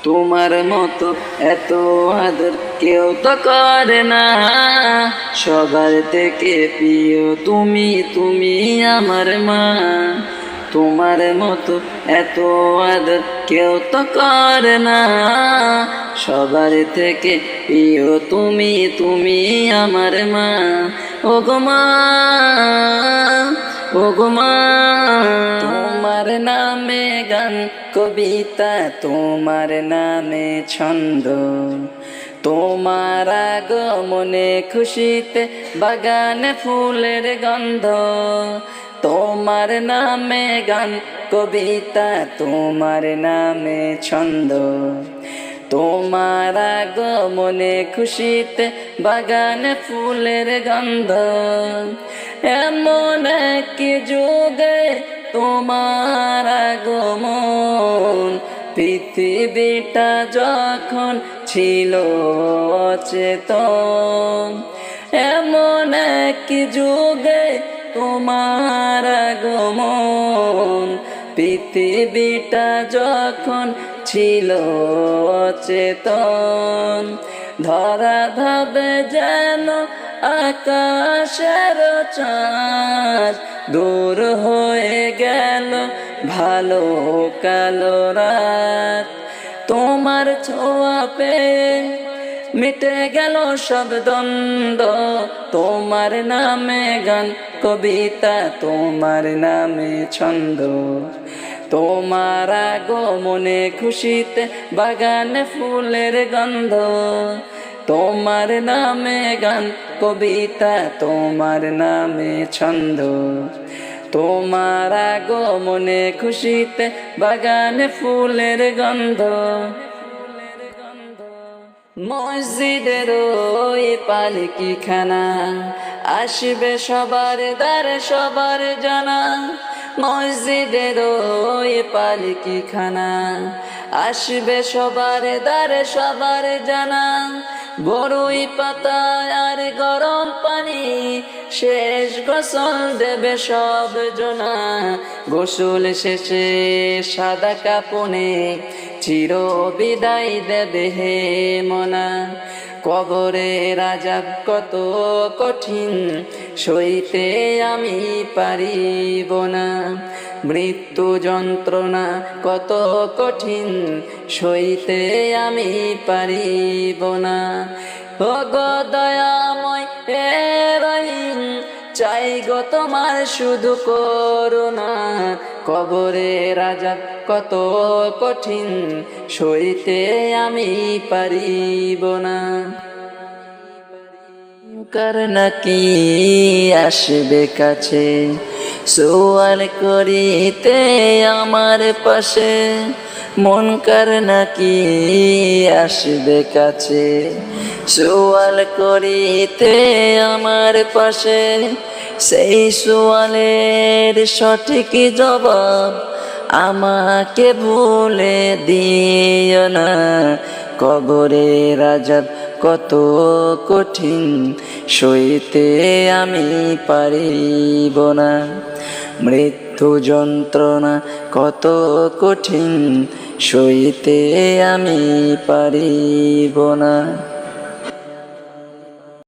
তোমার মতো এত আদর কেউ তো করে না, সবার থেকে প্রিয় তুমি, তুমি আমার মা। তোমার মতো এত আদর কেউ তো করে না, সবার থেকে প্রিয় তুমি, তুমি আমার মা। ও গো মা, ও গো মা, তোমার নামে গান কবিতা, তোমার নামে ছন্দ, তোমার আগমনে খুশিতে বাগানে ফুলের গন্ধ। তোমার নামে গান কবিতা, তোমার নামে ছন্দ, তোমার আগমনে খুশিতে বাগানে ফুলের গন্ধ। এমন এক যুগে তোমার আগমন, পৃথিবীটা যখন ছিল অচেতন। এমন এক যুগে তোমার আগমন, পৃথিবীটা যখন ছিল অচেতন। ধরা ধাবে যেন আকাশের চাঁদ, দূর হয়ে গেল ভালো কালো রাত। তোমার ছোঁয়া পেয়ে মিটে গেল সব দ্বন্দ্ব, তোমার নামে গান কবিতা, তোমার নামে ছন্দ, তোমার আগমনে খুশিতে বাগানে ফুলের গন্ধ। তোমার নামে গান কবিতা, তোমার নামে ছন্দ, তোমার আগমনে খুশিতে বাগানে ফুলের গন্ধ। মসজিদের ওই পালকি খানা, আসবে সবার দ্বারে সবার জানা। মসজিদের ওই পালকি খানা, আসবে সবার দ্বারে সবার জানা। বড়ই পাতা আর গরম পানি, শেষ গোসল দেবে সব জনা। গোসল শেষে সাদা কাপনে চির বিদায় দেবে হে মনা। কবরের আযাব কত কঠিন, সইতে আমি পারিব না। মৃত্যু যন্ত্রণা কত কঠিন, সইতে আমি পারিব না। ও গো দয়াময় হে রহিম, চাই গো তোমার শুধু করুণা। কবরের আযাব কত কঠিন, সইতে আমি পারিব না। কার নাকি আসবে কাছে, সোয়াল করিতে আমার পাশে। মন কার নাকি আসবে কাছে, সোয়াল করিতে আমার পাশে। সেই সোয়ালের সঠিক জবাব আমাকে বলে দিও না। কবরের আযাব কত কঠিন, সইতে আমি পারিব না। মৃত্যু যন্ত্রণা কত কঠিন, সইতে আমি পারিব না।